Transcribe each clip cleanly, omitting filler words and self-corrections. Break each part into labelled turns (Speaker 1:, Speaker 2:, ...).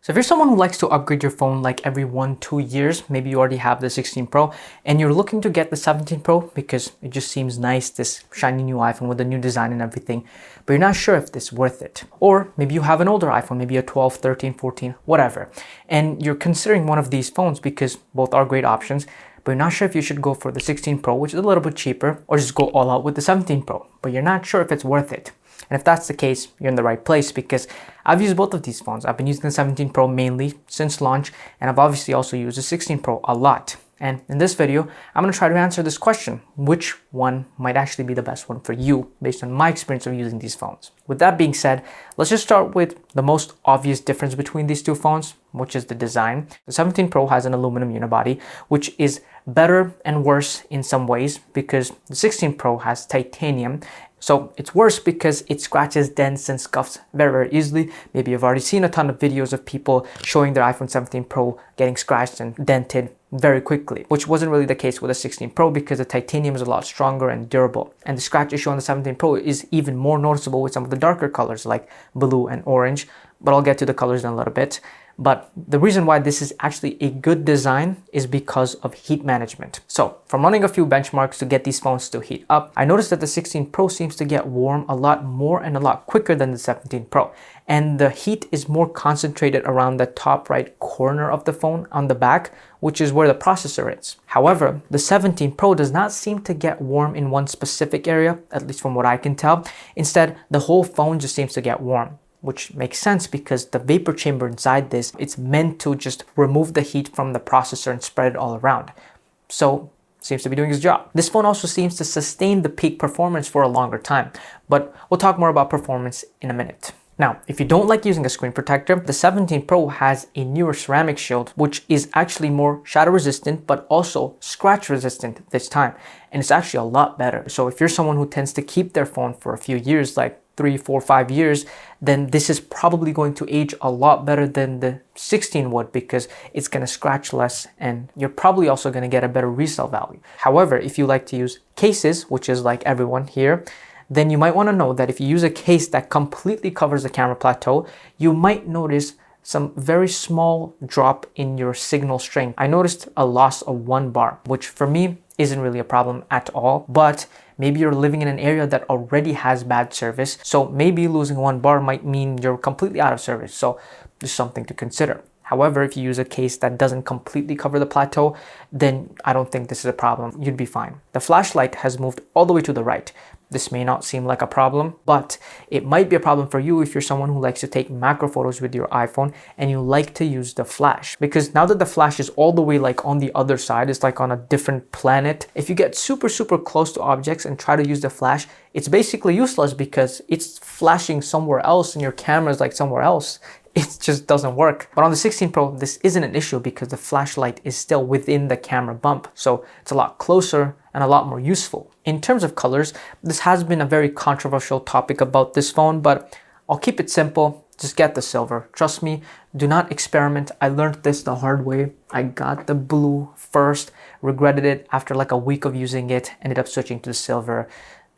Speaker 1: So if you're someone who likes to upgrade your phone like every 1-2 years, maybe you already have the 16 Pro and you're looking to get the 17 Pro because it just seems nice, this shiny new iPhone with a new design and everything, but you're not sure if this is worth it. Or maybe you have an older iPhone, maybe a 12, 13, 14, whatever, and you're considering one of these phones because both are great options, but you're not sure if you should go for the 16 Pro, which is a little bit cheaper, or just go all out with the 17 Pro, but you're not sure if it's worth it. And if that's the case, you're in the right place because I've used both of these phones. I've been using the 17 Pro mainly since launch, and I've obviously also used the 16 Pro a lot. And in this video, I'm going to try to answer this question: which one might actually be the best one for you based on my experience of using these phones? With that being said, let's just start with the most obvious difference between these two phones, which is the design. The 17 Pro has an aluminum unibody, which is better and worse in some ways because the 16 Pro has titanium. So it's worse because it scratches, dents, and scuffs very, very easily. Maybe you've already seen a ton of videos of people showing their iPhone 17 Pro getting scratched and dented very quickly, which wasn't really the case with the 16 Pro because the titanium is a lot stronger and durable. And the scratch issue on the 17 Pro is even more noticeable with some of the darker colors like blue and orange, but I'll get to the colors in a little bit. But the reason why this is actually a good design is because of heat management. So from running a few benchmarks to get these phones to heat up, I noticed that the 16 Pro seems to get warm a lot more and a lot quicker than the 17 Pro. And the heat is more concentrated around the top right corner of the phone on the back, which is where the processor is. However, the 17 Pro does not seem to get warm in one specific area, at least from what I can tell. Instead, the whole phone just seems to get warm, which makes sense because the vapor chamber inside this, it's meant to just remove the heat from the processor and spread it all around. So seems to be doing its job. This phone also seems to sustain the peak performance for a longer time, but we'll talk more about performance in a minute. Now, if you don't like using a screen protector, the 17 Pro has a newer ceramic shield, which is actually more shadow resistant, but also scratch resistant this time. And it's actually a lot better. So if you're someone who tends to keep their phone for a few years, like 3, 4, 5 years, then this is probably going to age a lot better than the 16 would because it's going to scratch less and you're probably also going to get a better resale value. However, if you like to use cases, which is like everyone here, then you might want to know that if you use a case that completely covers the camera plateau, you might notice some very small drop in your signal strength. I noticed a loss of 1 bar, which for me isn't really a problem at all, but maybe you're living in an area that already has bad service. So maybe losing 1 bar might mean you're completely out of service. So just something to consider. However, if you use a case that doesn't completely cover the plateau, then I don't think this is a problem. You'd be fine. The flashlight has moved all the way to the right. This may not seem like a problem, but it might be a problem for you if you're someone who likes to take macro photos with your iPhone and you like to use the flash. Because now that the flash is all the way like on the other side, it's like on a different planet. If you get super, super close to objects and try to use the flash, it's basically useless because it's flashing somewhere else and your camera is like somewhere else. It just doesn't work. But on the 16 Pro, this isn't an issue because the flashlight is still within the camera bump. So it's a lot closer and a lot more useful. In terms of colors, this has been a very controversial topic about this phone, but I'll keep it simple. Just get the silver. Trust me, do not experiment. I learned this the hard way. I got the blue first, regretted it after like a week of using it, ended up switching to the silver.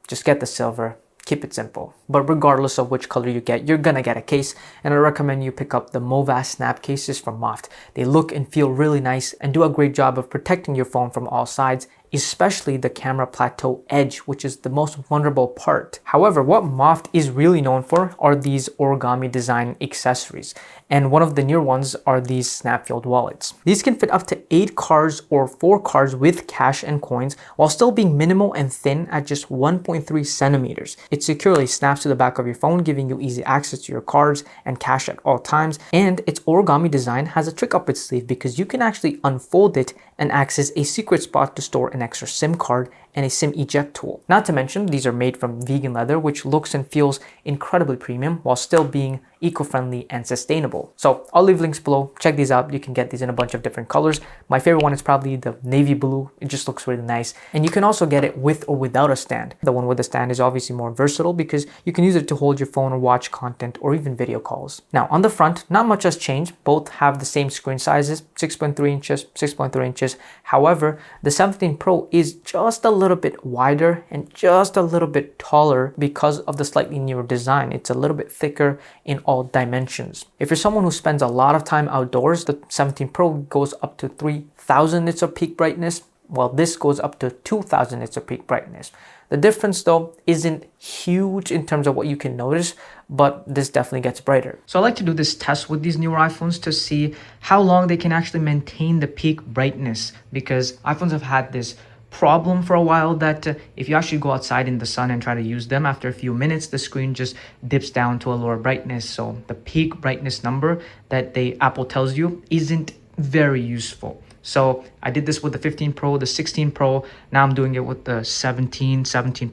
Speaker 1: Just get the silver. Keep it simple. But regardless of which color you get, you're gonna get a case, and I recommend you pick up the Movas Snap cases from Moft. They look and feel really nice and do a great job of protecting your phone from all sides, especially the camera plateau edge, which is the most vulnerable part. However, what Moft is really known for are these origami design accessories. And one of the newer ones are these snap-filled wallets. These can fit up to 8 cards or 4 cards with cash and coins while still being minimal and thin at just 1.3 centimeters. It securely snaps to the back of your phone, giving you easy access to your cards and cash at all times. And its origami design has a trick up its sleeve because you can actually unfold it and access a secret spot to store an extra SIM card and a SIM eject tool. Not to mention, these are made from vegan leather, which looks and feels incredibly premium while still being eco-friendly and sustainable. So I'll leave links below. Check these out. You can get these in a bunch of different colors. My favorite one is probably the navy blue. It just looks really nice. And you can also get it with or without a stand. The one with the stand is obviously more versatile because you can use it to hold your phone or watch content or even video calls. Now on the front, not much has changed. Both have the same screen sizes, 6.3 inches, 6.3 inches. However, the 17 Pro is just a little bit wider and just a little bit taller because of the slightly newer design. It's a little bit thicker in all dimensions. If you're someone who spends a lot of time outdoors, the 17 Pro goes up to 3000 nits of peak brightness, while this goes up to 2000 nits of peak brightness. The difference though isn't huge in terms of what you can notice, but this definitely gets brighter. So I like to do this test with these newer iPhones to see how long they can actually maintain the peak brightness, because iPhones have had this problem for a while that if you actually go outside in the sun and try to use them, after a few minutes the screen just dips down to a lower brightness. So the peak brightness number that Apple tells you isn't very useful. So I did this with the 15 Pro, the 16 Pro. Now I'm doing it with the 17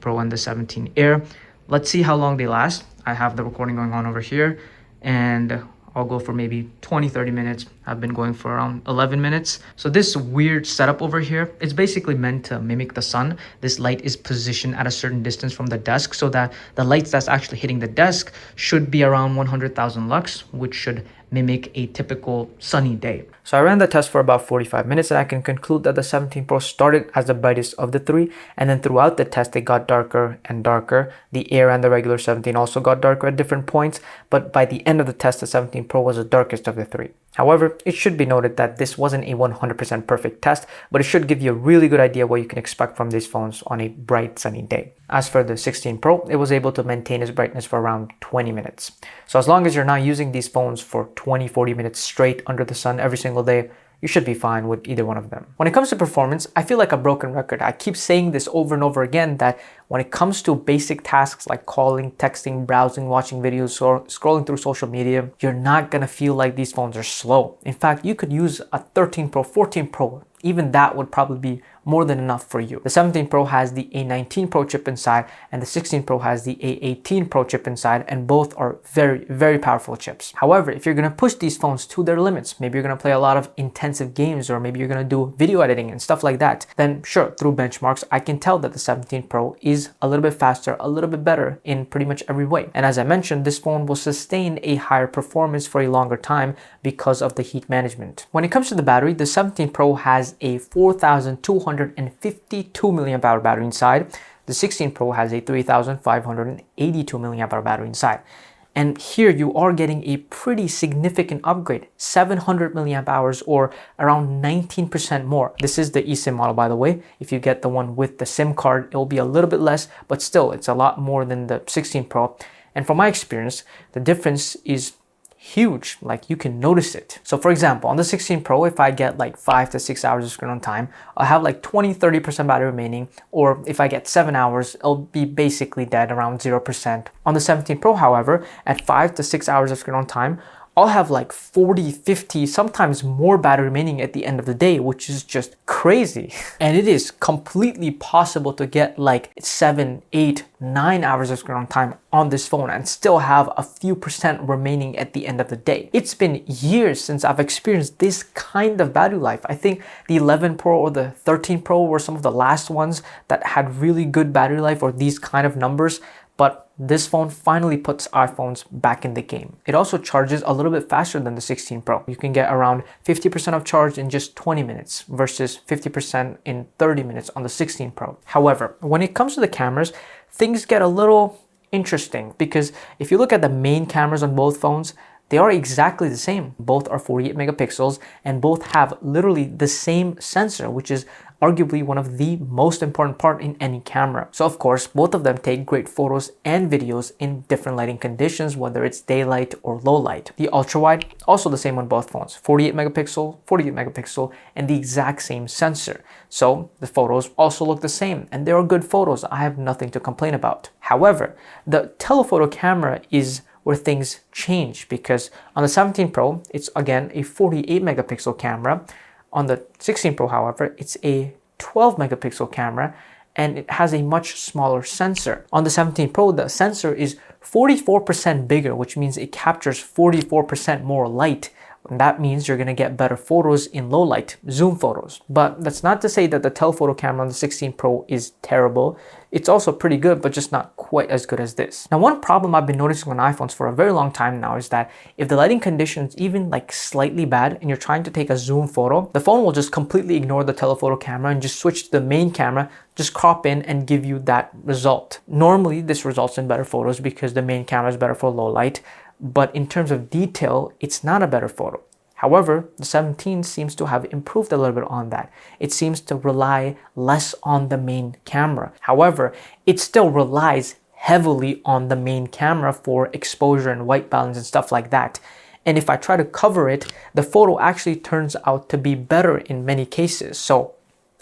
Speaker 1: Pro, and the 17 Air. Let's see how long they last. I have the recording going on over here, and I'll go for maybe 20-30 minutes. I've been going for around 11 minutes. So this weird setup over here, it's basically meant to mimic the sun. This light is positioned at a certain distance from the desk so that the lights that's actually hitting the desk should be around 100,000 lux, which should mimic a typical sunny day. So I ran the test for about 45 minutes, and I can conclude that the 17 Pro started as the brightest of the three, and then throughout the test it got darker and darker. The Air and the regular 17 also got darker at different points, but by the end of the test the 17 Pro was the darkest of the three. However, it should be noted that this wasn't a 100% perfect test, but it should give you a really good idea what you can expect from these phones on a bright sunny day. As for the 16 Pro, it was able to maintain its brightness for around 20 minutes. So as long as you're not using these phones for 20-40 minutes straight under the sun every single day, you should be fine with either one of them. When it comes to performance, I feel like a broken record. I keep saying this over and over again that when it comes to basic tasks like calling, texting, browsing, watching videos, or scrolling through social media, you're not gonna feel like these phones are slow. In fact, you could use a 13 Pro, 14 Pro, even that would probably be more than enough for you. The 17 Pro has the A19 Pro chip inside, and the 16 Pro has the A18 Pro chip inside, and both are very, very powerful chips. However, if you're gonna push these phones to their limits, maybe you're gonna play a lot of intensive games, or maybe you're gonna do video editing and stuff like that, then sure, through benchmarks, I can tell that the 17 Pro is a little bit faster, a little bit better in pretty much every way. And as I mentioned, this phone will sustain a higher performance for a longer time because of the heat management. When it comes to the battery, the 17 Pro has a 4,252 milliamp hour battery inside. The 16 Pro has a 3,582 milliamp hour battery inside. And here you are getting a pretty significant upgrade, 700 milliamp hours, or around 19% more. This is the eSIM model, by the way. If you get the one with the SIM card, it will be a little bit less, but still it's a lot more than the 16 Pro. And from my experience, the difference is huge. Like, you can notice it. So for example, on the 16 Pro, if I get like 5 to 6 hours of screen on time, I'll have like 20-30% battery remaining, or if I get 7 hours, it'll be basically dead, around 0%. On the 17 Pro, however, at 5 to 6 hours of screen on time, I'll have like 40, 50, sometimes more battery remaining at the end of the day, which is just crazy. And it is completely possible to get like 7, 8, 9 hours of screen on time on this phone and still have a few percent remaining at the end of the day. It's been years since I've experienced this kind of battery life. I think the 11 Pro or the 13 Pro were some of the last ones that had really good battery life, or these kind of numbers. But this phone finally puts iPhones back in the game. It also charges a little bit faster than the 16 Pro. You can get around 50% of charge in just 20 minutes versus 50% in 30 minutes on the 16 Pro. However, when it comes to the cameras, things get a little interesting, because if you look at the main cameras on both phones, they are exactly the same. Both are 48 megapixels and both have literally the same sensor, which is arguably one of the most important part in any camera. So of course, both of them take great photos and videos in different lighting conditions, whether it's daylight or low light. The ultra wide, also the same on both phones, 48 megapixel, and the exact same sensor. So the photos also look the same, and they are good photos. I have nothing to complain about. However, the telephoto camera is where things change, because on the 17 Pro, it's again a 48 megapixel camera. On the 16 Pro, however, it's a 12 megapixel camera, and it has a much smaller sensor. On the 17 Pro, the sensor is 44% bigger, which means it captures 44% more light, And that means you're going to get better photos in low light, zoom photos. But that's not to say that the telephoto camera on the 16 Pro is terrible. It's also pretty good, but just not quite as good as this. Now, one problem I've been noticing on iPhones for a very long time now is that if the lighting condition is even like slightly bad and you're trying to take a zoom photo, the phone will just completely ignore the telephoto camera and just switch to the main camera, just crop in and give you that result. Normally, this results in better photos because the main camera is better for low light, but in terms of detail, it's not a better photo. However, the 17 seems to have improved a little bit on that. It seems to rely less on the main camera. However, it still relies heavily on the main camera for exposure and white balance and stuff like that. And if I try to cover it, the photo actually turns out to be better in many cases. So,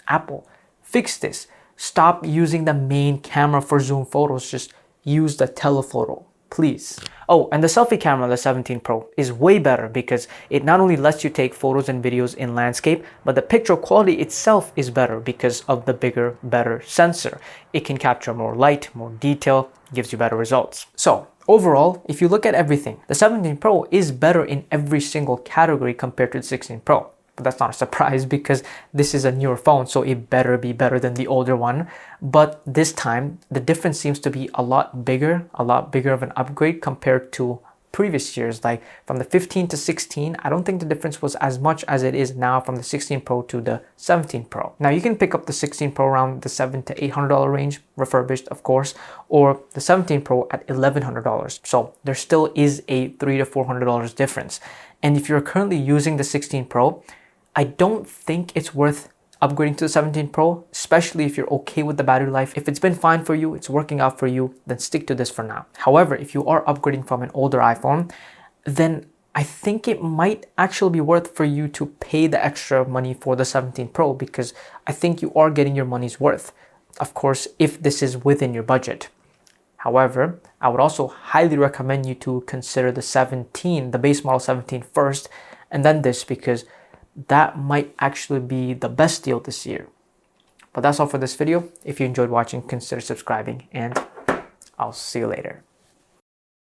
Speaker 1: Apple, fix this. Stop using the main camera for zoom photos. Just use the telephoto, please. Oh, and the selfie camera on the 17 Pro is way better because it not only lets you take photos and videos in landscape, but the picture quality itself is better because of the bigger, better sensor. It can capture more light, more detail, gives you better results. So, overall, if you look at everything, the 17 Pro is better in every single category compared to the 16 Pro. But that's not a surprise because this is a newer phone, so it better be better than the older one. But this time, the difference seems to be a lot bigger of an upgrade compared to previous years. Like from the 15 to 16, I don't think the difference was as much as it is now from the 16 Pro to the 17 Pro. Now you can pick up the 16 Pro around the $700 to $800 range, refurbished of course, or the 17 Pro at $1,100. So there still is a $300 to $400 difference. And if you're currently using the 16 Pro, I don't think it's worth upgrading to the 17 Pro, especially if you're okay with the battery life. If it's been fine for you, it's working out for you, then stick to this for now. However, if you are upgrading from an older iPhone, then I think it might actually be worth for you to pay the extra money for the 17 Pro because I think you are getting your money's worth. Of course, if this is within your budget. However, I would also highly recommend you to consider the 17, the base model 17 first, and then this because that might actually be the best deal this year. But that's all for this video. If you enjoyed watching, consider subscribing and I'll see you later.